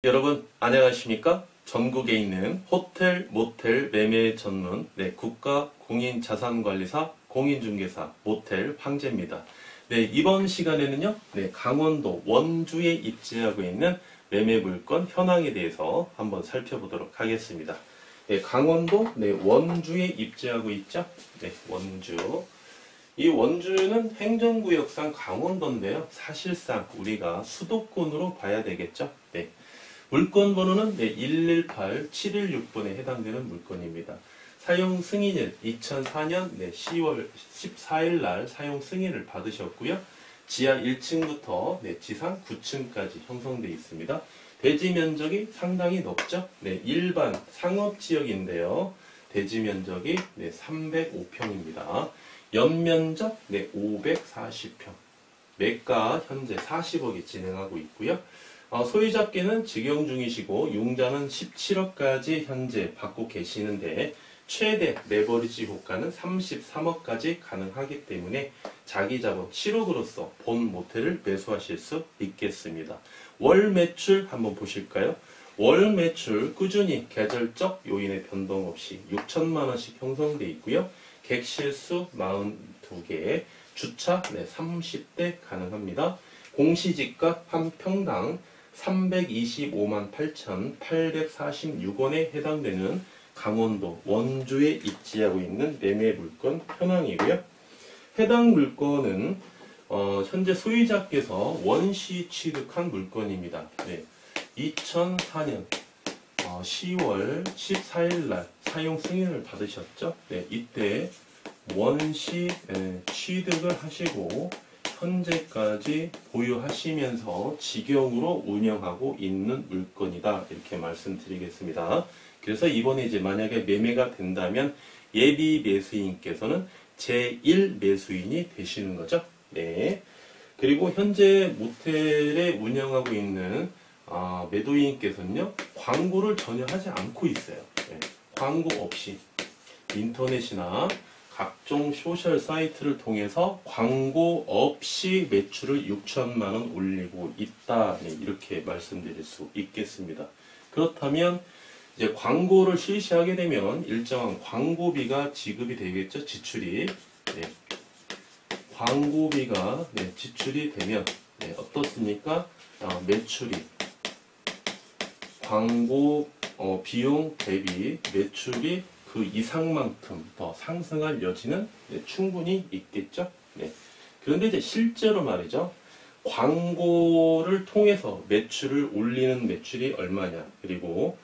여러분 안녕하십니까? 전국에 있는 호텔, 모텔 매매 전문 국가 공인자산관리사, 공인중개사, 모텔 황제입니다. 이번 시간에는요, 강원도 원주에 입지하고 있는 매매 물건 현황에 대해서 한번 살펴보도록 하겠습니다. 강원도 원주에 입지하고 있죠? 원주. 이 원주는 행정구역상 강원도인데요. 사실상 우리가 수도권으로 봐야 되겠죠? 물건 번호는 118716번에 해당되는 물건입니다. 사용 승인일 2004년 10월 14일 날 사용 승인을 받으셨고요. 지하 1층부터 지상 9층까지 형성되어 있습니다. 대지 면적이 상당히 높죠. 일반 상업지역인데요. 대지 면적이 305평입니다. 연면적 540평. 매가 현재 40억이 진행하고 있고요. 소유자께는 직영 중이시고 융자는 17억까지 현재 받고 계시는데 최대 레버리지 호가는 33억까지 가능하기 때문에 자기 자본 7억으로서 본 모텔을 매수하실 수 있겠습니다. 월 매출 한번 보실까요? 월 매출 꾸준히 계절적 요인의 변동 없이 6천만원씩 형성되어 있고요. 객실수 42개, 주차 30대 가능합니다. 공시지가 한 평당 325만 8,846원에 해당되는 강원도 원주에 입지하고 있는 매매 물건 현황이고요. 해당 물건은 현재 소유자께서 원시 취득한 물건입니다. 2004년 10월 14일 날 사용 승인을 받으셨죠. 이때 원시 취득을 하시고 현재까지 보유하시면서 직영으로 운영하고 있는 물건이다. 이렇게 말씀드리겠습니다. 그래서 이번에 이제 만약에 매매가 된다면 예비 매수인께서는 제1 매수인이 되시는 거죠. 그리고 현재 모텔에 운영하고 있는 매도인께서는요, 광고를 전혀 하지 않고 있어요. 광고 없이 인터넷이나 각종 소셜 사이트를 통해서 광고 없이 매출을 6천만원 올리고 있다. 이렇게 말씀드릴 수 있겠습니다. 그렇다면 이제 광고를 실시하게 되면 일정한 광고비가 지급이 되겠죠. 지출이. 광고비가 지출이 되면 어떻습니까? 매출이 광고 비용 대비 매출이 그 이상만큼 더 상승할 여지는 충분히 있겠죠. 그런데 이제 실제로 말이죠. 광고를 통해서 매출을 올리는 매출이 얼마냐, 그리고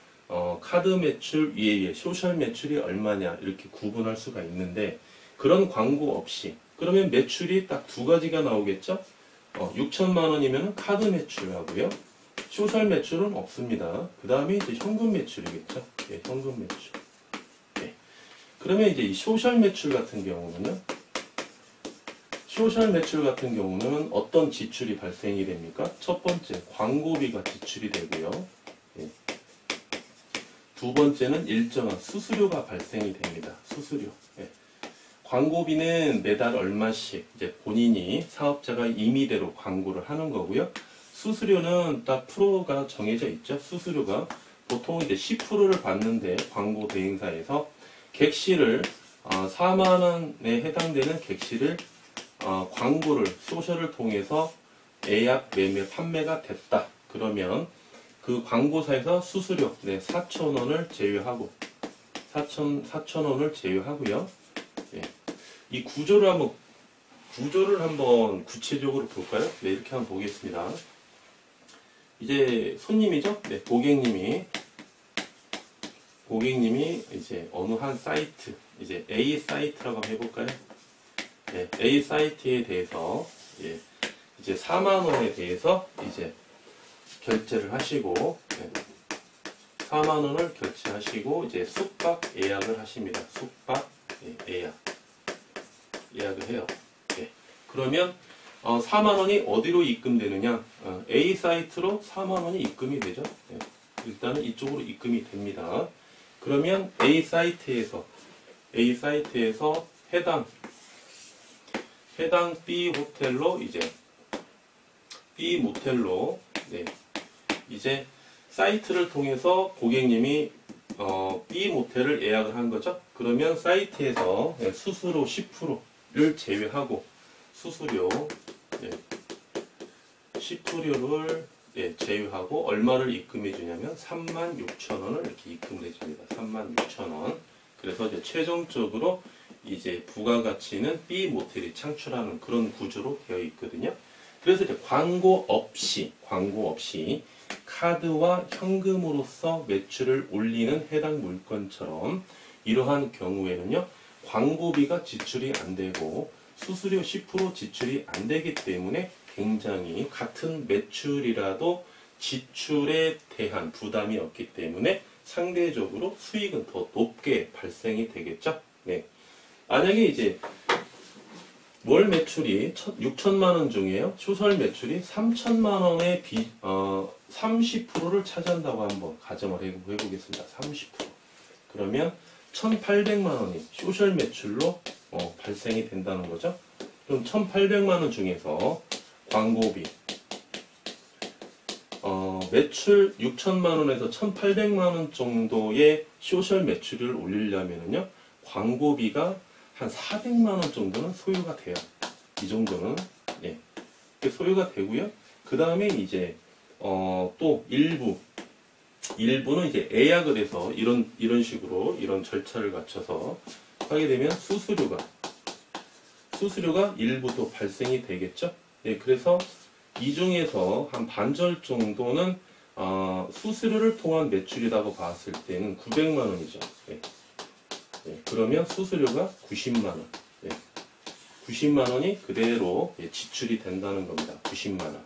카드 매출 위에 소셜 매출이 얼마냐, 이렇게 구분할 수가 있는데, 그런 광고 없이 그러면 매출이 딱 두 가지가 나오겠죠. 6천만 원이면 카드 매출하고요. 소셜 매출은 없습니다. 그 다음에 이제 현금 매출이겠죠. 현금 매출. 그러면 이제 이 소셜 매출 같은 경우는요. 소셜 매출 같은 경우는 어떤 지출이 발생이 됩니까? 첫 번째, 광고비가 지출이 되고요. 두 번째는 일정한 수수료가 발생이 됩니다. 수수료. 광고비는 매달 얼마씩 이제 본인이 사업자가 임의대로 광고를 하는 거고요. 수수료는 딱 프로가 정해져 있죠. 수수료가 보통 이제 10%를 받는데 광고 대행사에서 객실을 4만원에 해당되는 객실을 광고를 소셜을 통해서 예약 매매 판매가 됐다. 그러면 그 광고사에서 수수료 4,000원을 제외하고 4,000원을 제외하고요. 이 구조를 한번 구체적으로 볼까요? 이렇게 한번 보겠습니다. 이제 손님이죠? 고객님이 이제 어느 한 사이트, 이제 A 사이트라고 한번 해볼까요? A 사이트에 대해서 이제 4만 원에 대해서 이제 결제를 하시고 4만 원을 결제하시고 이제 숙박 예약을 하십니다. 숙박 예약을 해요. 그러면 4만 원이 어디로 입금되느냐? A 사이트로 4만 원이 입금이 되죠. 일단은 이쪽으로 입금이 됩니다. 그러면 A 사이트에서 해당 B 호텔로 이제 B 모텔로 이제 사이트를 통해서 고객님이 B 모텔을 예약을 한 거죠. 그러면 사이트에서 수수료 10%를 제외하고 수수료 10%를 제외하고 얼마를 입금해 주냐면 36,000원을 이렇게 입금을 해줍니다. 36,000원. 그래서 이제 최종적으로 이제 부가가치는 B 모텔이 창출하는 그런 구조로 되어 있거든요. 그래서 이제 광고 없이 카드와 현금으로서 매출을 올리는 해당 물건처럼 이러한 경우에는요, 광고비가 지출이 안 되고 수수료 10% 지출이 안 되기 때문에 굉장히 같은 매출이라도 지출에 대한 부담이 없기 때문에 상대적으로 수익은 더 높게 발생이 되겠죠. 네. 만약에 이제 월 매출이 6천만 원 중에요. 소설 매출이 3천만 원의 30%를 차지한다고 한번 가정을 해보겠습니다. 30%. 그러면 1,800만 원이 소셜 매출로 발생이 된다는 거죠. 그럼 1,800만 원 중에서 광고비 매출 6천만 원에서 1,800만 원 정도의 소셜 매출을 올리려면요, 광고비가 한 400만 원 정도는 소요가 돼요. 이 정도는 소요가 되고요. 그 다음에 이제 또 일부는 이제 예약을 해서 이런 식으로 이런 절차를 갖춰서 하게 되면 수수료가 일부 또 발생이 되겠죠. 그래서 이 중에서 한 반절 정도는 수수료를 통한 매출이라고 봤을 때는 900만 원이죠. 그러면 수수료가 90만 원. 90만 원이 그대로 지출이 된다는 겁니다. 90만 원.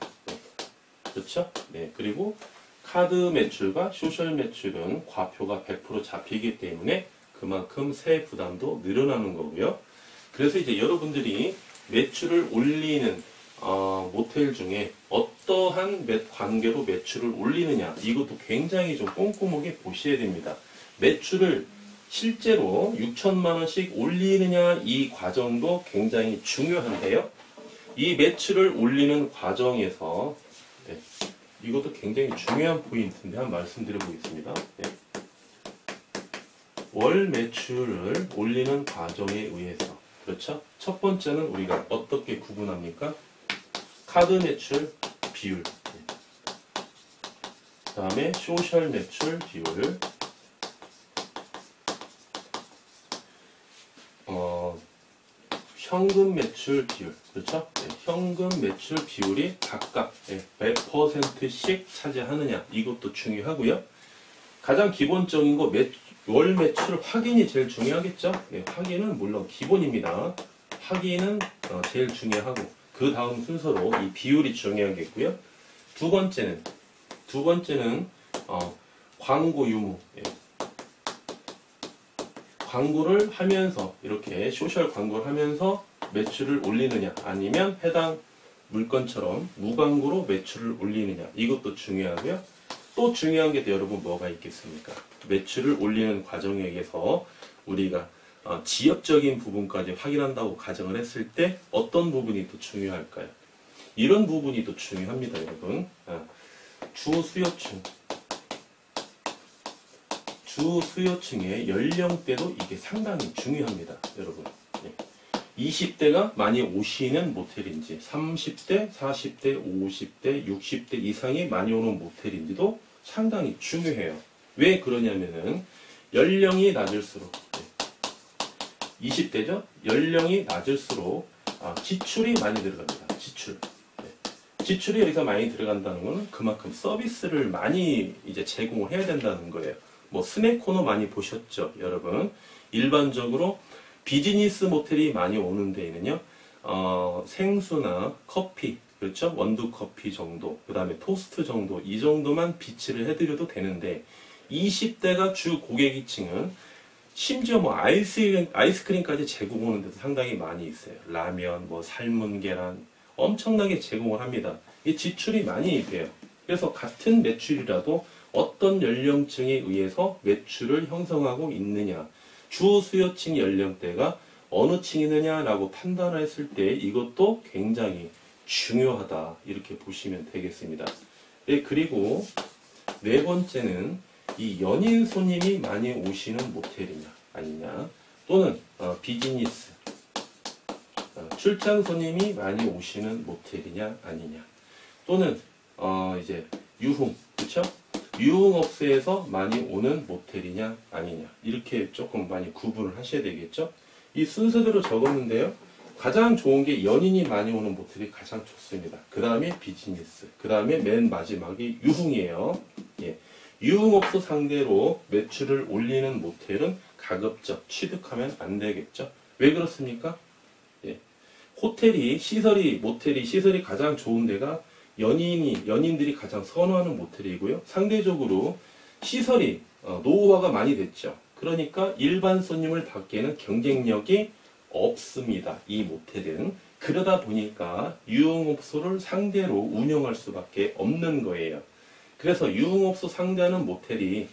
그렇죠? 그리고 카드 매출과 소셜 매출은 과표가 100% 잡히기 때문에 그만큼 세 부담도 늘어나는 거고요. 그래서 이제 여러분들이 매출을 올리는 모텔 중에 어떠한 관계로 매출을 올리느냐, 이것도 굉장히 좀 꼼꼼하게 보셔야 됩니다. 매출을 실제로 6천만 원씩 올리느냐, 이 과정도 굉장히 중요한데요. 이 매출을 올리는 과정에서 이것도 굉장히 중요한 포인트인데 한번 말씀드려 보겠습니다. 월 매출을 올리는 과정에 의해서, 그렇죠? 첫 번째는 우리가 어떻게 구분합니까? 카드 매출 비율, 그 다음에 소셜 매출 비율, 현금 매출 비율, 그렇죠? 현금 매출 비율이 각각 몇 %씩 차지하느냐, 이것도 중요하고요. 가장 기본적인 거 월 매출 확인이 제일 중요하겠죠? 확인은 물론 기본입니다. 확인은 제일 중요하고 그 다음 순서로 이 비율이 중요하겠고요. 두 번째는 광고 유무. 광고를 하면서 이렇게 소셜 광고를 하면서 매출을 올리느냐, 아니면 해당 물건처럼 무광고로 매출을 올리느냐, 이것도 중요하고요. 또 중요한 게 여러분 뭐가 있겠습니까? 매출을 올리는 과정에 의해서 우리가 지역적인 부분까지 확인한다고 가정을 했을 때 어떤 부분이 더 중요할까요? 이런 부분이 더 중요합니다, 여러분. 주수요층의 연령대도 이게 상당히 중요합니다, 여러분. 20대가 많이 오시는 모텔인지, 30대, 40대, 50대, 60대 이상이 많이 오는 모텔인지도 상당히 중요해요. 왜 그러냐면은 연령이 낮을수록 20대죠? 연령이 낮을수록 지출이 많이 들어갑니다. 지출이 여기서 많이 들어간다는 것은 그만큼 서비스를 많이 이제 제공을 해야 된다는 거예요. 뭐 스낵 코너 많이 보셨죠, 여러분? 일반적으로 비즈니스 모텔이 많이 오는 데에는요, 생수나 커피, 그렇죠? 원두 커피 정도, 그 다음에 토스트 정도, 이 정도만 비치를 해드려도 되는데, 20대가 주 고객층은 심지어 뭐 아이스크림까지 제공하는 데도 상당히 많이 있어요. 라면, 뭐 삶은 계란, 엄청나게 제공을 합니다. 이 지출이 많이 돼요. 그래서 같은 매출이라도 어떤 연령층에 의해서 매출을 형성하고 있느냐, 주 수요층 연령대가 어느 층이느냐라고 판단을 했을 때 이것도 굉장히 중요하다, 이렇게 보시면 되겠습니다. 그리고 네 번째는 이 연인 손님이 많이 오시는 모텔이냐 아니냐, 또는 비즈니스 출장 손님이 많이 오시는 모텔이냐 아니냐, 또는 이제 유흥, 그쵸? 유흥업소에서 많이 오는 모텔이냐 아니냐, 이렇게 조금 많이 구분을 하셔야 되겠죠? 이 순서대로 적었는데요. 가장 좋은 게 연인이 많이 오는 모텔이 가장 좋습니다. 그 다음에 비즈니스, 그 다음에 맨 마지막이 유흥이에요. 예. 유흥업소 상대로 매출을 올리는 모텔은 가급적 취득하면 안 되겠죠? 왜 그렇습니까? 예. 모텔이 시설이 가장 좋은 데가 연인들이 가장 선호하는 모텔이고요. 상대적으로 시설이 노후화가 많이 됐죠. 그러니까 일반 손님을 받기에는 경쟁력이 없습니다. 이 모텔은. 그러다 보니까 유흥업소를 상대로 운영할 수밖에 없는 거예요. 그래서 유흥업소 상대하는 모텔이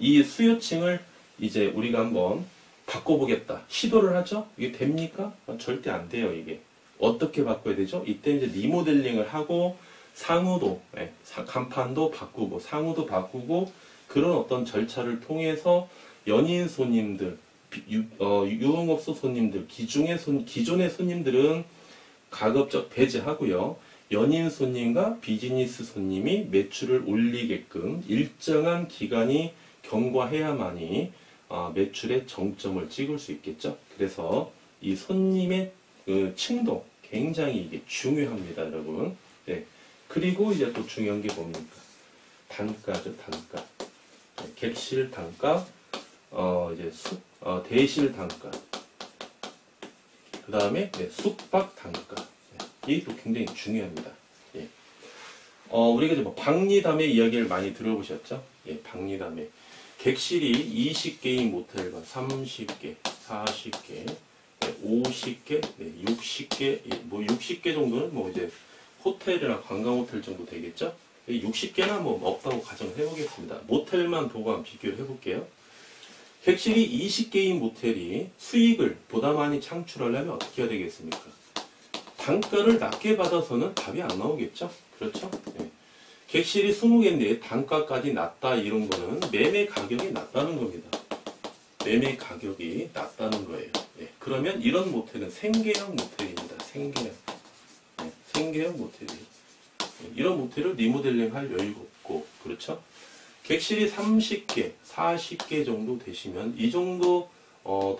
이 수요층을 이제 우리가 한번 바꿔보겠다 시도를 하죠. 이게 됩니까? 절대 안 돼요. 이게 어떻게 바꿔야 되죠? 이때 이제 리모델링을 하고 상호도 간판도 바꾸고 상호도 바꾸고 그런 어떤 절차를 통해서 연인 손님들, 유흥업소 손님들, 기존의 손님들은 가급적 배제하고요. 연인 손님과 비즈니스 손님이 매출을 올리게끔 일정한 기간이 경과해야만이 매출의 정점을 찍을 수 있겠죠. 그래서 이 손님의 층도 굉장히 이게 중요합니다, 여러분. 네. 그리고 이제 또 중요한 게 뭡니까? 단가죠, 단가. 네. 객실 단가, 이제 대실 단가. 그 다음에 숙박 단가. 네. 이게 또 굉장히 중요합니다. 예. 우리가 이제 뭐 박리담의 이야기를 많이 들어보셨죠? 예, 박리담의. 객실이 20개인 모텔과 30개, 40개, 50개, 60개, 뭐 60개 정도는 뭐 이제 호텔이나 관광호텔 정도 되겠죠? 60개나 뭐 없다고 가정을 해보겠습니다. 모텔만 보고 한번 비교를 해볼게요. 객실이 20개인 모텔이 수익을 보다 많이 창출하려면 어떻게 해야 되겠습니까? 단가를 낮게 받아서는 답이 안 나오겠죠? 그렇죠? 네. 객실이 20개인데 단가까지 낮다 이런 거는 매매 가격이 낮다는 겁니다. 매매 가격이 낮다는 거예요. 네. 그러면 이런 모텔은 생계형 모텔입니다. 생계형. 네. 생계형 모텔이에요. 네. 이런 모텔을 리모델링 할 여유가 없고, 그렇죠? 객실이 30개, 40개 정도 되시면 이 정도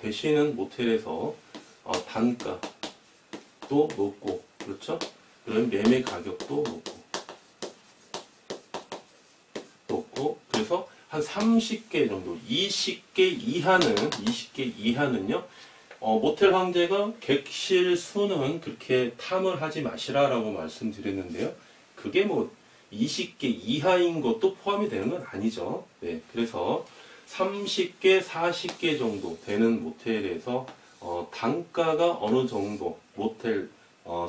되시는 모텔에서 단가도 높고, 그렇죠? 그럼 매매 가격도 높고, 그래서 한 30개 정도, 20개 이하는요, 모텔 황제가 객실 수는 그렇게 탐을 하지 마시라라고 말씀드렸는데요. 그게 뭐 20개 이하인 것도 포함이 되는 건 아니죠. 네, 그래서 30개, 40개 정도 되는 모텔에서 단가가 어느 정도, 모텔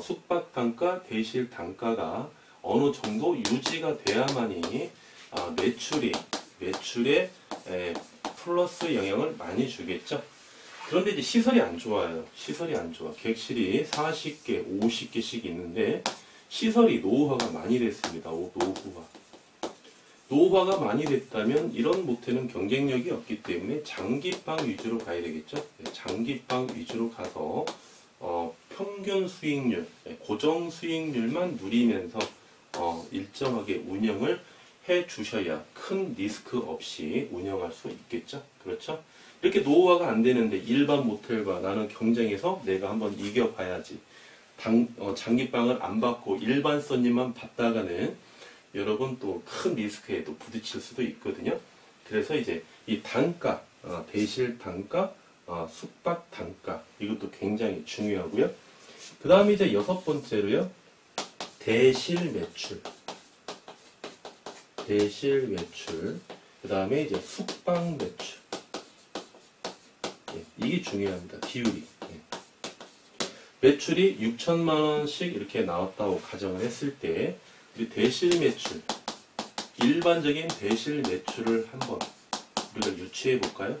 숙박 단가, 대실 단가가 어느 정도 유지가 돼야만이 매출에 플러스 영향을 많이 주겠죠. 그런데 이제 시설이 안 좋아요. 시설이 안 좋아. 객실이 40개, 50개씩 있는데 시설이 노후화가 많이 됐습니다. 노후화가 많이 됐다면 이런 모텔은 경쟁력이 없기 때문에 장기방 위주로 가야 되겠죠. 장기방 위주로 가서 평균 수익률, 고정 수익률만 누리면서 일정하게 운영을 해 주셔야 큰 리스크 없이 운영할 수 있겠죠. 그렇죠? 이렇게 노후화가 안 되는데 일반 모텔과 나는 경쟁해서 내가 한번 이겨봐야지. 장기방을 안 받고 일반 손님만 받다가는 여러분 또 큰 리스크에 또 부딪힐 수도 있거든요. 그래서 이제 이 단가, 대실 단가, 숙박 단가, 이것도 굉장히 중요하고요. 그 다음에 이제 6번째로요. 대실 매출. 그 다음에 이제 숙박 매출. 이게 중요합니다. 비율이. 매출이 6천만 원씩 이렇게 나왔다고 가정을 했을 때 우리 대실 매출, 일반적인 대실 매출을 한번 우리가 유추해 볼까요?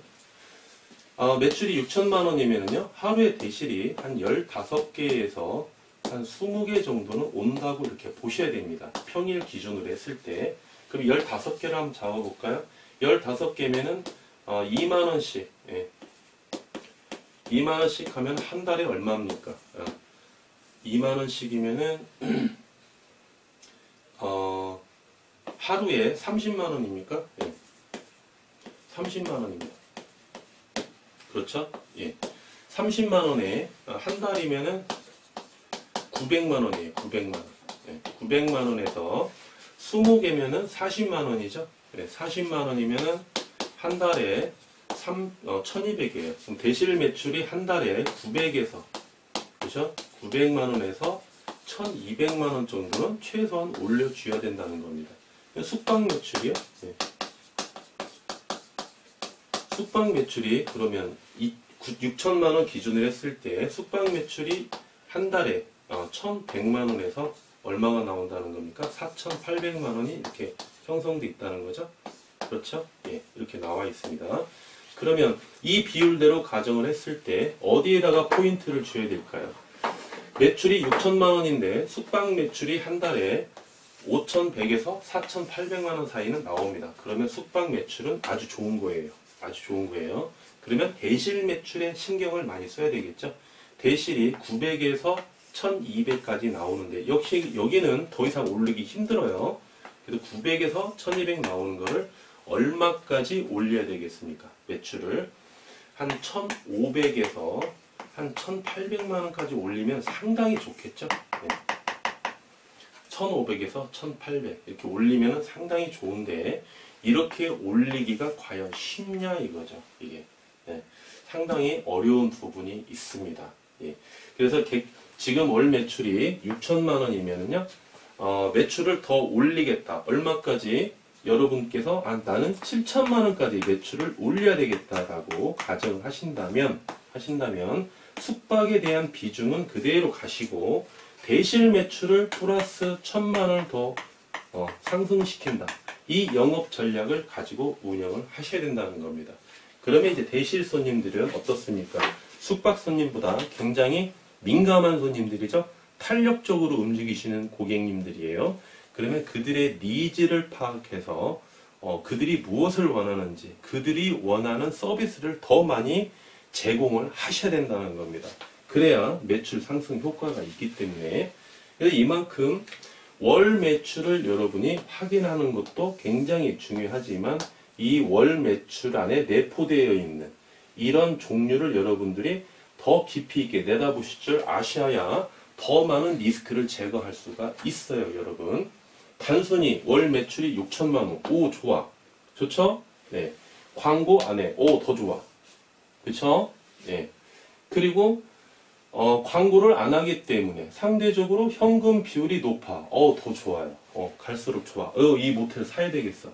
매출이 6천만 원이면요 하루에 대실이 한 15개에서 한 20개 정도는 온다고 이렇게 보셔야 됩니다. 평일 기준으로 했을 때 그럼 15개를 한번 잡아볼까요? 15개면은 2만원씩. 예. 2만원씩 하면 한 달에 얼마입니까? 2만원씩이면은 하루에 30만원입니까? 예. 30만원입니다. 그렇죠? 예. 30만원에 한 달이면은 900만원이에요. 900만원. 예. 900만원에서 20개면은 40만원이죠? 예. 40만원이면은 한 달에 1200이에요. 그럼 대실 매출이 한 달에 900에서, 그죠? 900만원에서 1200만원 정도는 최소한 올려줘야 된다는 겁니다. 숙박 매출이요? 예. 숙박 매출이 그러면 6천만원 기준으로 했을 때 숙박 매출이 한 달에 1100만원에서 얼마가 나온다는 겁니까? 4800만원이 이렇게 형성돼 있다는 거죠. 그렇죠? 예, 이렇게 나와 있습니다. 그러면 이 비율대로 가정을 했을 때 어디에다가 포인트를 줘야 될까요? 매출이 6천만원인데 숙박 매출이 한 달에 5100에서 4800만원 사이는 나옵니다. 그러면 숙박 매출은 아주 좋은 거예요. 아주 좋은 거예요. 그러면 대실 매출에 신경을 많이 써야 되겠죠. 대실이 900에서 1200까지 나오는데 역시 여기는 더 이상 오르기 힘들어요. 그래서 900에서 1200 나오는 거를 얼마까지 올려야 되겠습니까? 매출을 한 1500에서 한 1800만원까지 올리면 상당히 좋겠죠. 네. 1500에서 1800 이렇게 올리면 상당히 좋은데 이렇게 올리기가 과연 쉽냐 이거죠. 이게 네. 상당히 어려운 부분이 있습니다. 예. 그래서 지금 월 매출이 6천만원이면은요 매출을 더 올리겠다. 얼마까지? 여러분께서 나는 7천만원까지 매출을 올려야 되겠다라고 가정을 하신다면 숙박에 대한 비중은 그대로 가시고 대실 매출을 플러스 1000만원을 더 상승시킨다. 이 영업 전략을 가지고 운영을 하셔야 된다는 겁니다. 그러면 이제 대실 손님들은 어떻습니까? 숙박 손님보다 굉장히 민감한 손님들이죠. 탄력적으로 움직이시는 고객님들이에요. 그러면 그들의 니즈를 파악해서 그들이 무엇을 원하는지 그들이 원하는 서비스를 더 많이 제공을 하셔야 된다는 겁니다. 그래야 매출 상승 효과가 있기 때문에 그래서 이만큼 월 매출을 여러분이 확인하는 것도 굉장히 중요하지만 이 월 매출 안에 내포되어 있는 이런 종류를 여러분들이 더 깊이 있게 내다보실 줄 아셔야 더 많은 리스크를 제거할 수가 있어요, 여러분. 단순히 월 매출이 6천만원. 오, 좋아. 좋죠? 네. 광고 안에, 오, 더 좋아. 그쵸? 네. 그리고, 광고를 안 하기 때문에 상대적으로 현금 비율이 높아. 더 좋아요. 갈수록 좋아. 이 모텔 사야 되겠어.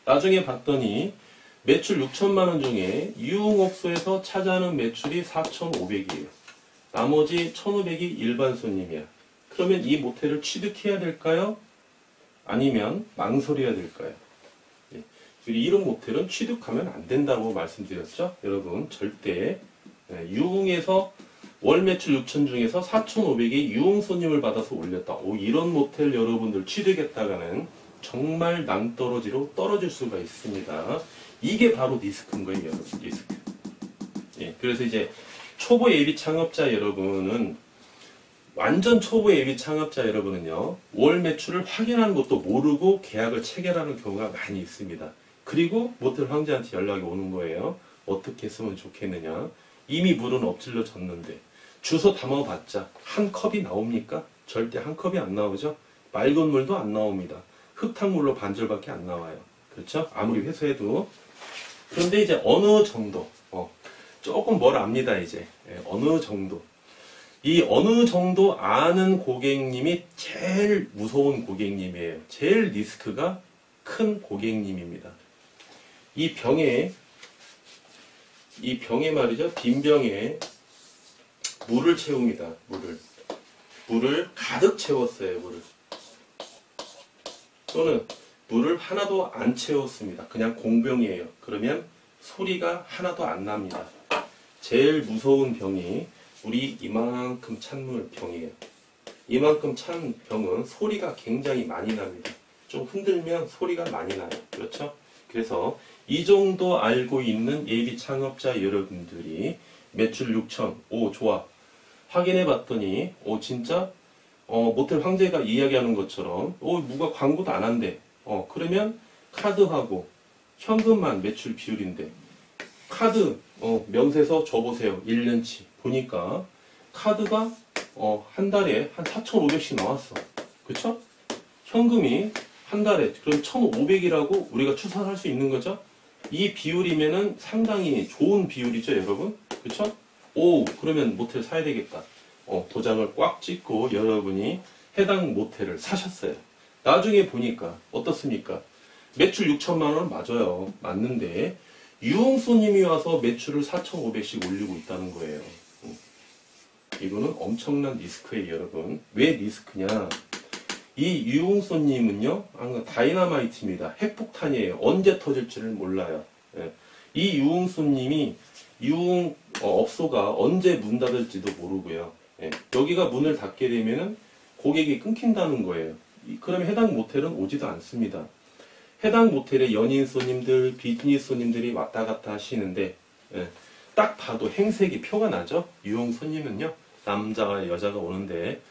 나중에 봤더니 매출 6천만원 중에 유흥업소에서 차지하는 매출이 4,500이에요. 나머지 1,500이 일반 손님이야. 그러면 이 모텔을 취득해야 될까요? 아니면 망설여야 될까요? 예. 이런 모텔은 취득하면 안 된다고 말씀드렸죠? 여러분 절대 유흥에서 월 매출 6천 중에서 4,500이 유흥 손님을 받아서 올렸다. 이런 모텔 여러분들 취득했다가는 정말 낭떠러지로 떨어질 수가 있습니다. 이게 바로 리스크인 거예요, 여러분. 리스크. 예. 그래서 이제 초보 예비 창업자 여러분은 완전 초보 예비 창업자 여러분은요 월 매출을 확인하는 것도 모르고 계약을 체결하는 경우가 많이 있습니다. 그리고 모텔 황제한테 연락이 오는 거예요. 어떻게 했으면 좋겠느냐. 이미 물은 엎질러졌는데 주소 담아봤자 한 컵이 나옵니까? 절대 한 컵이 안 나오죠. 맑은 물도 안 나옵니다. 흙탕물로 반절밖에 안 나와요. 그렇죠? 아무리 회수해도. 그런데 이제 어느 정도 조금 뭘 압니다. 이제 어느 정도 이 어느 정도 아는 고객님이 제일 무서운 고객님이에요. 제일 리스크가 큰 고객님입니다. 이 병에 말이죠. 빈 병에 물을 채웁니다. 물을 가득 채웠어요. 또는 물을 하나도 안 채웠습니다. 그냥 공병이에요. 그러면 소리가 하나도 안 납니다. 제일 무서운 병이 우리 이만큼 찬 물 병이에요. 이만큼 찬 병은 소리가 굉장히 많이 납니다. 좀 흔들면 소리가 많이 나요. 그렇죠? 그래서 이 정도 알고 있는 예비 창업자 여러분들이 매출 6천, 오 좋아. 확인해 봤더니 진짜 모텔 황제가 이야기하는 것처럼 누가 광고도 안 한대. 그러면 카드하고 현금만 매출 비율인데 카드 명세서 줘보세요. 1년치 보니까 카드가 한 달에 한 4,500씩 나왔어. 그쵸? 현금이 한 달에 그럼 1,500이라고 우리가 추산할 수 있는 거죠? 이 비율이면은 상당히 좋은 비율이죠, 여러분. 그쵸? 그러면 모텔 사야 되겠다. 도장을 꽉 찍고 여러분이 해당 모텔을 사셨어요. 나중에 보니까 어떻습니까? 매출 6천만 원 맞아요. 맞는데 유흥 손님이 와서 매출을 4,500씩 올리고 있다는 거예요. 이거는 엄청난 리스크예요, 여러분. 왜 리스크냐? 이 유흥 손님은요, 다이너마이트입니다. 핵폭탄이에요. 언제 터질지를 몰라요. 예. 이 유흥 손님이 유흥 업소가 언제 문 닫을지도 모르고요. 예. 여기가 문을 닫게 되면은 고객이 끊긴다는 거예요. 그러면 해당 모텔은 오지도 않습니다. 해당 모텔에 연인 손님들, 비즈니스 손님들이 왔다 갔다 하시는데 딱 봐도 행색이 표가 나죠. 유흥 손님은요, 남자와 여자가 오는데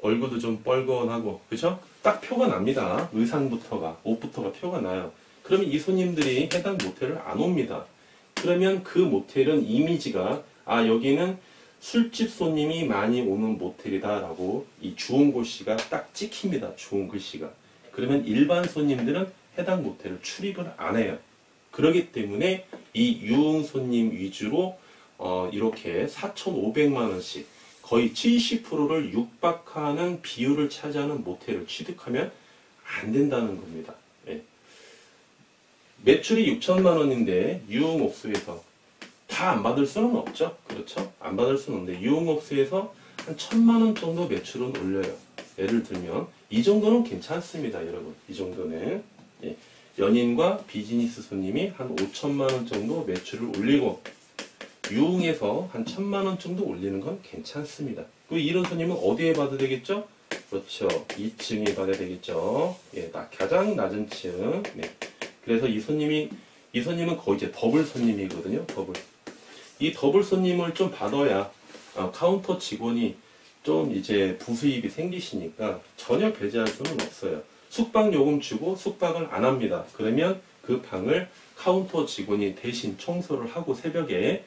얼굴도 좀 뻘건하고, 그죠? 딱 표가 납니다. 의상부터가, 옷부터가 표가 나요. 그러면 이 손님들이 해당 모텔을 안 옵니다. 그러면 그 모텔은 이미지가 여기는 술집 손님이 많이 오는 모텔이다라고 이 주홍 글씨가 딱 찍힙니다. 주홍 글씨가. 그러면 일반 손님들은 해당 모텔을 출입을 안 해요. 그렇기 때문에 이 유흥 손님 위주로 이렇게 4,500만 원씩 거의 70%를 육박하는 비율을 차지하는 모텔을 취득하면 안 된다는 겁니다. 예. 매출이 6천만 원인데 유흥업소에서 다 안 받을 수는 없죠. 그렇죠? 안 받을 수는 없는데 유흥업소에서 한 1,000만 원 정도 매출은 올려요. 예를 들면 이 정도는 괜찮습니다, 여러분. 이 정도는 예. 연인과 비즈니스 손님이 한 5천만 원 정도 매출을 올리고 유흥에서 한 1,000만 원 정도 올리는 건 괜찮습니다. 그 이런 손님은 어디에 받아야 되겠죠? 그렇죠. 2층에 받아야 되겠죠. 예, 가장 낮은 층. 네. 그래서 이 손님은 거의 이제 더블 손님이거든요. 더블. 이 더블 손님을 좀 받아야 카운터 직원이 좀 이제 부수입이 생기시니까 전혀 배제할 수는 없어요. 숙박 요금 주고 숙박을 안 합니다. 그러면 그 방을 카운터 직원이 대신 청소를 하고 새벽에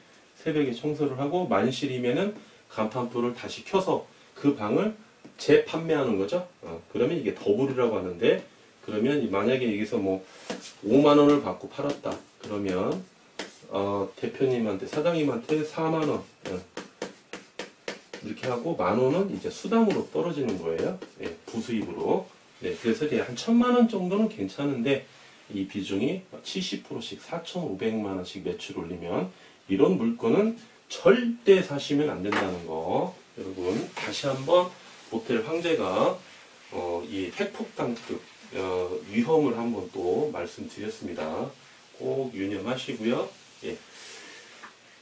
청소를 하고 만실이면은 간판불을 다시 켜서 그 방을 재판매하는 거죠. 그러면 이게 더블이라고 하는데, 그러면 만약에 여기서 뭐 5만 원을 받고 팔았다. 그러면 대표님한테, 사장님한테 4만 원 이렇게 하고 10,000원은 이제 수당으로 떨어지는 거예요. 예, 부수입으로. 네, 그래서 이제 한 1,000만 원 정도는 괜찮은데 이 비중이 70%씩 4,500만 원씩 매출 올리면 이런 물건은 절대 사시면 안 된다는 거. 여러분 다시 한번 모텔 황제가 이 핵폭탄급 위험을 한번 또 말씀드렸습니다. 꼭 유념하시고요. 예.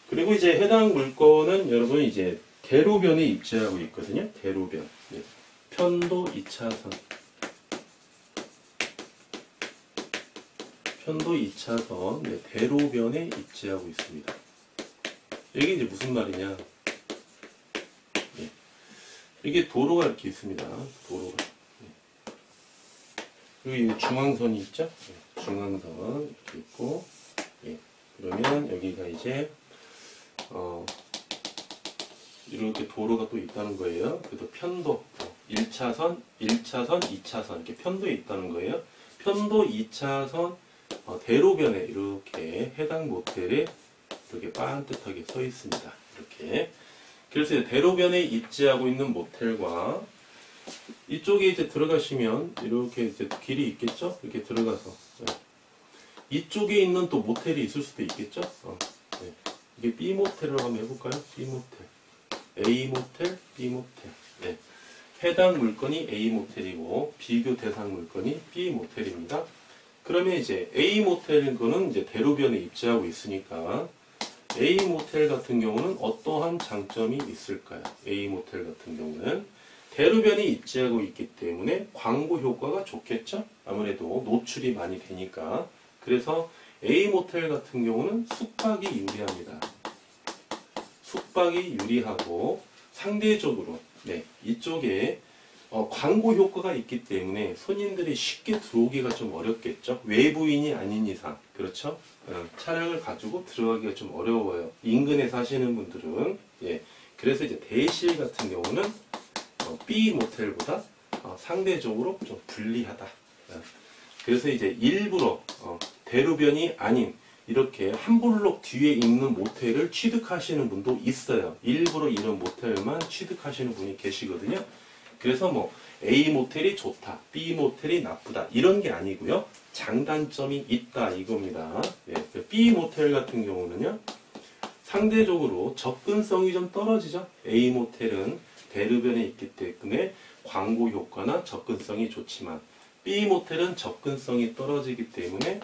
그리고 이제 해당 물건은 여러분 이제 대로변에 입지하고 있거든요. 대로변. 예. 편도 2차선. 편도 2차선 네, 대로변에 입지하고 있습니다. 이게 이제 무슨 말이냐? 예. 이게 도로가 이렇게 있습니다. 도로가. 예. 여기 중앙선이 있죠? 예. 중앙선 이렇게 있고, 예. 그러면 여기가 이제 이렇게 도로가 또 있다는 거예요. 그래도 편도 1차선, 2차선 이렇게 편도에 있다는 거예요. 편도 2차선 대로변에 이렇게 해당 모텔에 이렇게 반듯하게 서 있습니다. 이렇게. 그래서 대로변에 입지하고 있는 모텔과 이쪽에 이제 들어가시면 이렇게 이제 길이 있겠죠? 이렇게 들어가서 이쪽에 있는 또 모텔이 있을 수도 있겠죠? 네. 이게 B 모텔을 한번 해볼까요? B 모텔, A 모텔, B 모텔. 네. 해당 물건이 A 모텔이고 비교 대상 물건이 B 모텔입니다. 그러면 이제 A 모텔인 거는 이제 대로변에 입지하고 있으니까 A 모텔 같은 경우는 어떠한 장점이 있을까요? A 모텔 같은 경우는 대로변이 입지하고 있기 때문에 광고 효과가 좋겠죠? 아무래도 노출이 많이 되니까. 그래서 A모텔 같은 경우는 숙박이 유리합니다. 숙박이 유리하고 상대적으로 이쪽에 광고 효과가 있기 때문에 손님들이 쉽게 들어오기가 좀 어렵겠죠. 외부인이 아닌 이상. 그렇죠? 차량을 가지고 들어가기가 좀 어려워요. 인근에 사시는 분들은. 그래서 이제 대실 같은 경우는 B 모텔보다 상대적으로 좀 불리하다. 그래서 이제 일부러 대로변이 아닌 이렇게 한 블록 뒤에 있는 모텔을 취득하시는 분도 있어요. 일부러 이런 모텔만 취득하시는 분이 계시거든요. 그래서 뭐 A 모텔이 좋다, B 모텔이 나쁘다 이런 게 아니고요. 장단점이 있다 이겁니다. B 모텔 같은 경우는요. 상대적으로 접근성이 좀 떨어지죠. A 모텔은 대로변에 있기 때문에 광고 효과나 접근성이 좋지만 B 모텔은 접근성이 떨어지기 때문에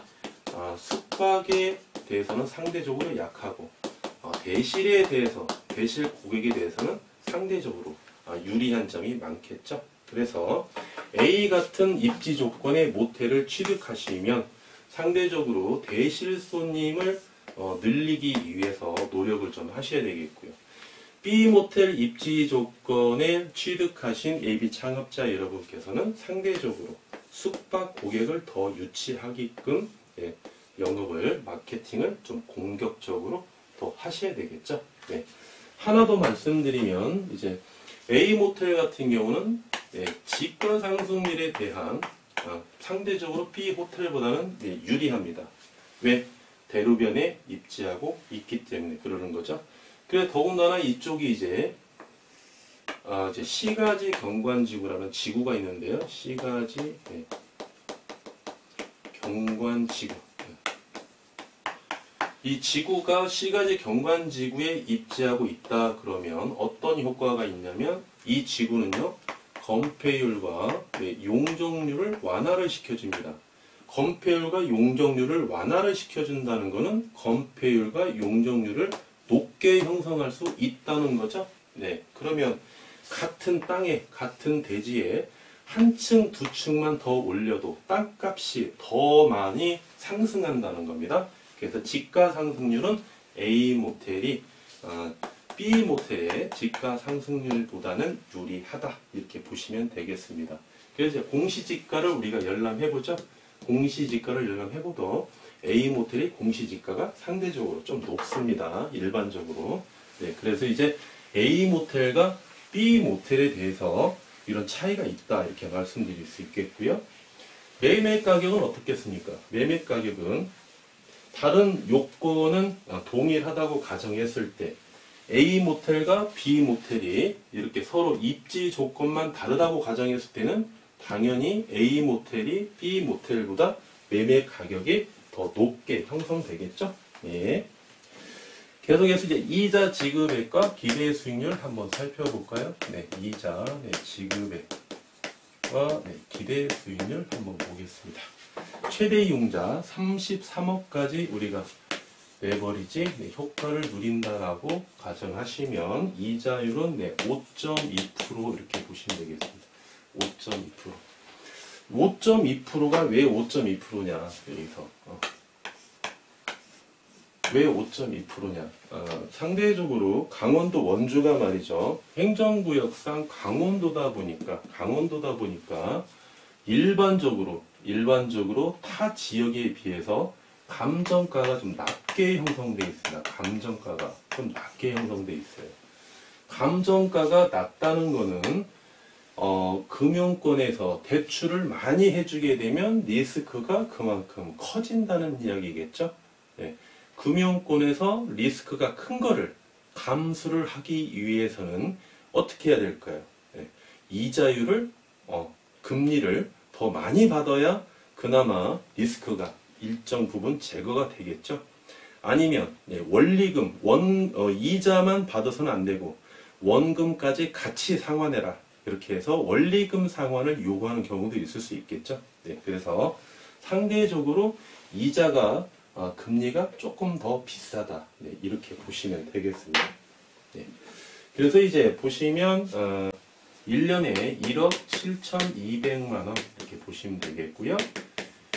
숙박에 대해서는 상대적으로 약하고 대실에 대해서 대실 고객에 대해서는 상대적으로 유리한 점이 많겠죠. 그래서 A 같은 입지 조건의 모텔을 취득하시면 상대적으로 대실 손님을 늘리기 위해서 노력을 좀 하셔야 되겠고요. B 모텔 입지 조건에 취득하신 AB 창업자 여러분께서는 상대적으로 숙박 고객을 더 유치하게끔 영업을, 마케팅을 좀 공격적으로 더 하셔야 되겠죠. 하나 더 말씀드리면 이제 A 모텔 같은 경우는 지가 상승률에 대한 상대적으로 B 호텔보다는 유리합니다. 왜? 대로변에 입지하고 있기 때문에 그러는 거죠. 그래 더군다나 이쪽이 이제 시가지 경관지구라는 지구가 있는데요. 시가지 경관지구. 이 지구가 시가지 경관지구에 입지하고 있다 그러면 어떤 효과가 있냐면 이 지구는요. 건폐율과 용적률을 완화를 시켜줍니다. 건폐율과 용적률을 완화를 시켜준다는 것은 건폐율과 용적률을 높게 형성할 수 있다는 거죠. 그러면 같은 땅에, 같은 대지에 한 층, 두 층만 더 올려도 땅값이 더 많이 상승한다는 겁니다. 그래서 지가 상승률은 A 모텔이 B 모텔의 지가 상승률보다는 유리하다 이렇게 보시면 되겠습니다. 그래서 공시지가를 우리가 열람해보죠. 공시지가를 열람해보도 A 모텔의 공시지가가 상대적으로 좀 높습니다. 일반적으로. 그래서 이제 A 모텔과 B 모텔에 대해서 이런 차이가 있다 이렇게 말씀드릴 수 있겠고요. 매매 가격은 어떻겠습니까? 매매 가격은 다른 요건은 동일하다고 가정했을 때 A 모텔과 B 모텔이 이렇게 서로 입지 조건만 다르다고 가정했을 때는 당연히 A 모텔이 B 모텔보다 매매 가격이 더 높게 형성되겠죠. 계속해서 이제 이자 지급액과 기대 수익률 한번 살펴볼까요? 이자 지급액과 기대 수익률 한번 보겠습니다. 최대 이용자 33억까지 우리가 레버리지 효과를 누린다라고 가정하시면 이자율은 5.2% 이렇게 보시면 되겠습니다. 5.2%. 5.2%가 왜 5.2%냐 여기서 왜 5.2%냐 상대적으로 강원도 원주가 말이죠. 행정구역상 강원도다 보니까 일반적으로 타 지역에 비해서 감정가가 좀 낮게 형성되어 있습니다. 감정가가 좀 낮게 형성되어 있어요. 감정가가 낮다는 거는 금융권에서 대출을 많이 해주게 되면 리스크가 그만큼 커진다는 이야기겠죠. 금융권에서 리스크가 큰 거를 감수를 하기 위해서는 어떻게 해야 될까요? 이자율을 금리를 더 많이 받아야 그나마 리스크가 일정 부분 제거가 되겠죠. 아니면 원리금, 이자만 받아서는 안 되고 원금까지 같이 상환해라. 이렇게 해서 원리금 상환을 요구하는 경우도 있을 수 있겠죠. 그래서 상대적으로 이자가 금리가 조금 더 비싸다. 이렇게 보시면 되겠습니다. 그래서 이제 보시면 1년에 1억 7,200만 원 이렇게 보시면 되겠고요.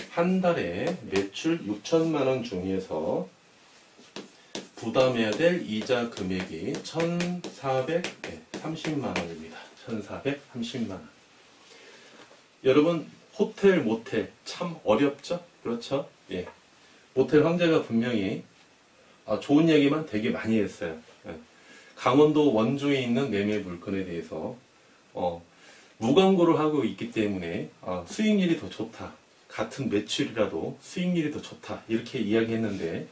한 달에 매출 6천만 원 중에서 부담해야 될 이자 금액이 1,430만 원입니다. 1,430만 원. 여러분 호텔, 모텔 참 어렵죠? 그렇죠? 예. 모텔 황제가 분명히 좋은 얘기만 되게 많이 했어요. 예. 강원도 원주에 있는 매매 물건에 대해서 무광고를 하고 있기 때문에 수익률이 더 좋다. 같은 매출이라도 수익률이 더 좋다. 이렇게 이야기했는데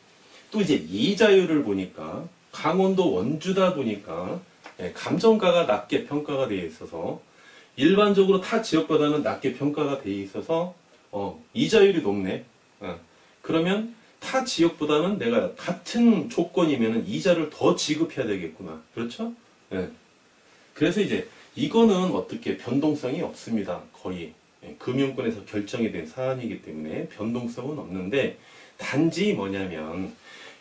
또 이제 이자율을 보니까 강원도 원주다 보니까 감정가가 낮게 평가가 되어 있어서 일반적으로 타 지역보다는 낮게 평가가 되어 있어서 이자율이 높네. 그러면 타 지역보다는 내가 같은 조건이면 이자를 더 지급해야 되겠구나. 그렇죠? 그래서 이제 이거는 어떻게 변동성이 없습니다. 거의 금융권에서 결정이 된 사안이기 때문에 변동성은 없는데 단지 뭐냐면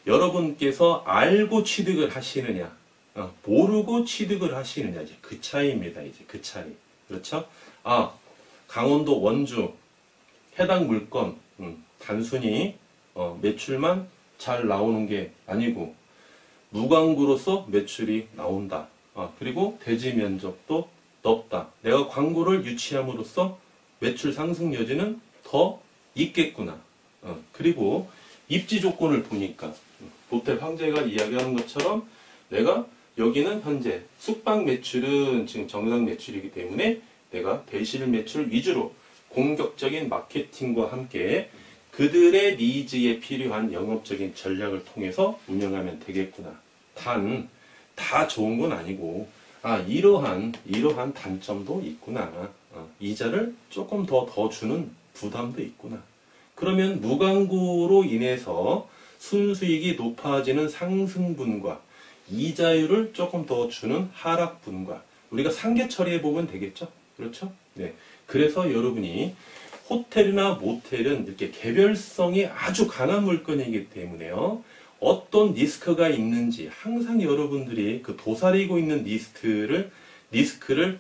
여러분께서 알고 취득을 하시느냐 모르고 취득을 하시느냐 이제 그 차이입니다. 이제 그 차이. 그렇죠? 강원도 원주 해당 물건 단순히 매출만 잘 나오는 게 아니고 무광고로서 매출이 나온다. 그리고 대지 면적도 넓다. 내가 광고를 유치함으로써 매출 상승 여지는 더 있겠구나. 그리고 입지 조건을 보니까 모텔 황제가 이야기하는 것처럼 내가 여기는 현재 숙박 매출은 지금 정상 매출이기 때문에 내가 대실 매출 위주로 공격적인 마케팅과 함께 그들의 니즈에 필요한 영업적인 전략을 통해서 운영하면 되겠구나. 단, 다 좋은 건 아니고 이러한 단점도 있구나. 이자를 조금 더 주는 부담도 있구나. 그러면 무광고로 인해서 순수익이 높아지는 상승분과 이자율을 조금 더 주는 하락분과 우리가 상계 처리해 보면 되겠죠? 그렇죠? 네. 그래서 여러분이 호텔이나 모텔은 이렇게 개별성이 아주 강한 물건이기 때문에요. 어떤 리스크가 있는지 항상 여러분들이 그 도사리고 있는 리스크를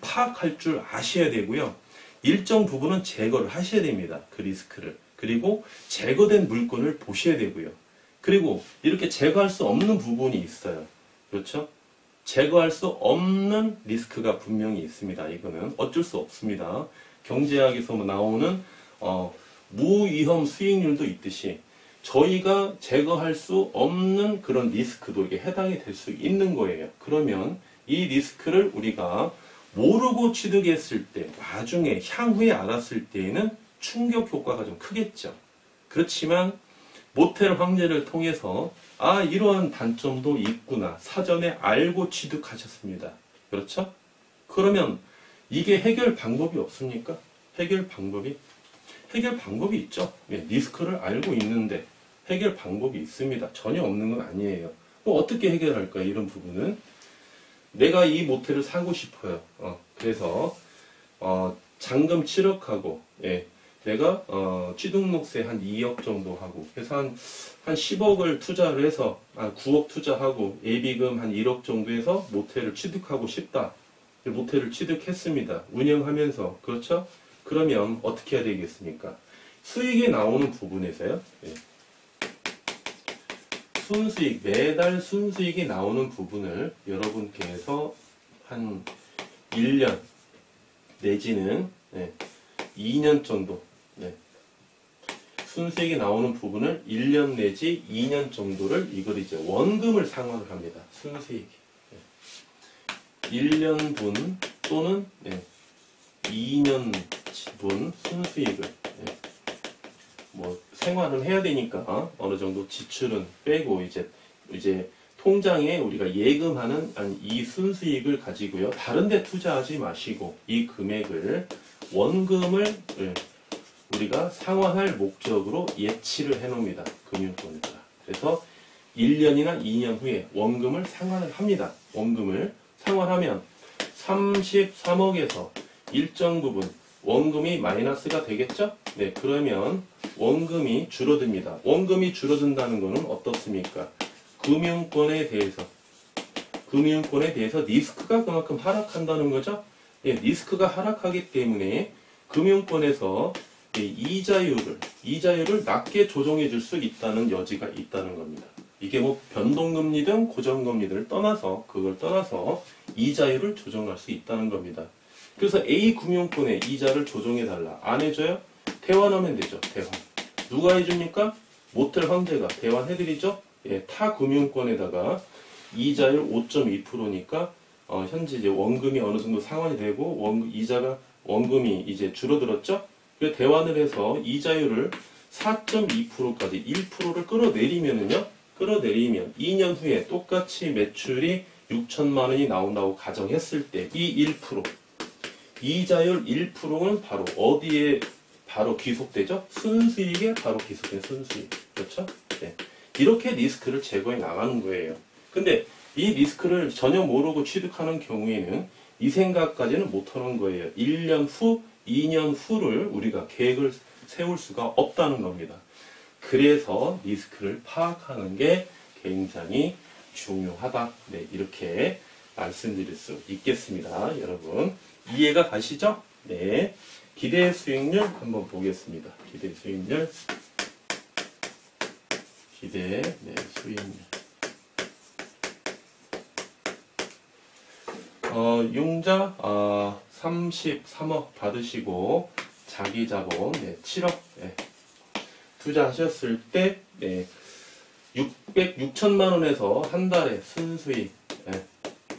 파악할 줄 아셔야 되고요. 일정 부분은 제거를 하셔야 됩니다. 그 리스크를. 그리고 제거된 물건을 보셔야 되고요. 그리고 이렇게 제거할 수 없는 부분이 있어요. 그렇죠? 제거할 수 없는 리스크가 분명히 있습니다. 이거는 어쩔 수 없습니다. 경제학에서 나오는 무위험 수익률도 있듯이 저희가 제거할 수 없는 그런 리스크도 이게 해당이 될 수 있는 거예요. 그러면 이 리스크를 우리가 모르고 취득했을 때, 나중에 향후에 알았을 때에는 충격 효과가 좀 크겠죠. 그렇지만 모텔 황제를 통해서 이러한 단점도 있구나. 사전에 알고 취득하셨습니다. 그렇죠? 그러면 이게 해결 방법이 없습니까? 해결 방법이 있죠. 리스크를 알고 있는데 해결 방법이 있습니다. 전혀 없는 건 아니에요. 어떻게 해결할까요? 이런 부분은 내가 이 모텔을 사고 싶어요. 그래서 잔금 7억하고 내가 취등록세 한 2억 정도 하고 그래서 한 10억을 투자를 해서 9억 투자하고 예비금 한 1억 정도 해서 모텔을 취득하고 싶다. 모텔을 취득했습니다. 운영하면서. 그렇죠? 그러면 어떻게 해야 되겠습니까? 수익이 나오는 부분에서요. 순수익, 매달 순수익이 나오는 부분을 여러분께서 한 1년 내지는 2년 정도 순수익이 나오는 부분을 1년 내지 2년 정도를 이걸 이제 원금을 상환을 합니다. 순수익 1년분 또는 2년분 순수익을 생활은 해야 되니까 어느 정도 지출은 빼고 이제 통장에 우리가 예금하는 이 순수익을 가지고요. 다른 데 투자하지 마시고 이 금액을 원금을 우리가 상환할 목적으로 예치를 해 놓습니다. 금융권에다가. 그래서 1년이나 2년 후에 원금을 상환을 합니다. 원금을 상환하면 33억에서 일정 부분 원금이 마이너스가 되겠죠? 네, 그러면 원금이 줄어듭니다. 원금이 줄어든다는 것은 어떻습니까? 금융권에 대해서 리스크가 그만큼 하락한다는 거죠? 예, 리스크가 하락하기 때문에 금융권에서 이자율을 낮게 조정해 줄 수 있다는 여지가 있다는 겁니다. 이게 뭐 변동금리든 고정금리를 떠나서 그걸 떠나서 이자율을 조정할 수 있다는 겁니다. 그래서 A 금융권에 이자를 조정해 달라. 안 해줘요? 대환하면 되죠. 대환. 누가 해줍니까? 모텔 황제가 대환해드리죠. 예, 타 금융권에다가 이자율 5.2%니까 현재 이제 원금이 어느 정도 상환이 되고 원금이 이제 줄어들었죠. 그 대환을 해서 이자율을 4.2%까지 1%를 끌어내리면 2년 후에 똑같이 매출이 6천만 원이 나온다고 가정했을 때 이 1%, 이자율 1%는 바로 어디에 바로 귀속되죠? 순수익에 바로 귀속된 순수익. 그렇죠? 네. 이렇게 리스크를 제거해 나가는 거예요. 근데 이 리스크를 전혀 모르고 취득하는 경우에는 이 생각까지는 못하는 거예요. 1년 후, 2년 후를 우리가 계획을 세울 수가 없다는 겁니다. 그래서 리스크를 파악하는 게 굉장히 중요하다. 네, 이렇게 말씀드릴 수 있겠습니다. 여러분 이해가 가시죠? 네, 기대 수익률 한번 보겠습니다. 기대 수익률, 수익률. 융자 33억 받으시고 자기 자본 7억 투자하셨을 때 6천만 원에서 한 달에 순수익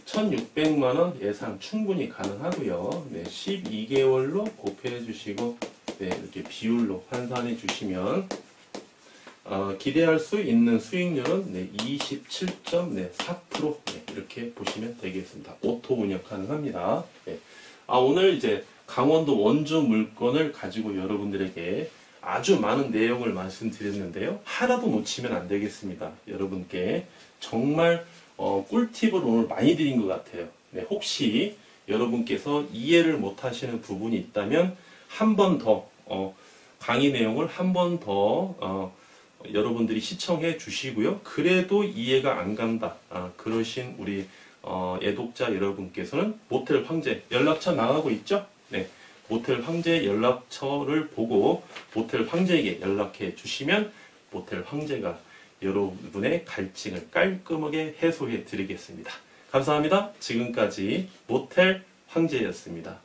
1,600만 원 예상 충분히 가능하고요. 12개월로 곱해 주시고 이렇게 비율로 환산해 주시면 기대할 수 있는 수익률은 27.4% 이렇게 보시면 되겠습니다. 오토 운영 가능합니다. 오늘 이제 강원도 원주 물건을 가지고 여러분들에게 아주 많은 내용을 말씀드렸는데요. 하나도 놓치면 안 되겠습니다. 여러분께 정말 꿀팁을 오늘 많이 드린 것 같아요. 혹시 여러분께서 이해를 못 하시는 부분이 있다면 한 번 더 강의 내용을 한 번 더 여러분들이 시청해 주시고요. 그래도 이해가 안 간다. 그러신 우리 애독자 여러분께서는 모텔 황제 연락처 나가고 있죠? 네. 모텔 황제 연락처를 보고 모텔 황제에게 연락해 주시면 모텔 황제가 여러분의 갈증을 깔끔하게 해소해 드리겠습니다. 감사합니다. 지금까지 모텔 황제였습니다.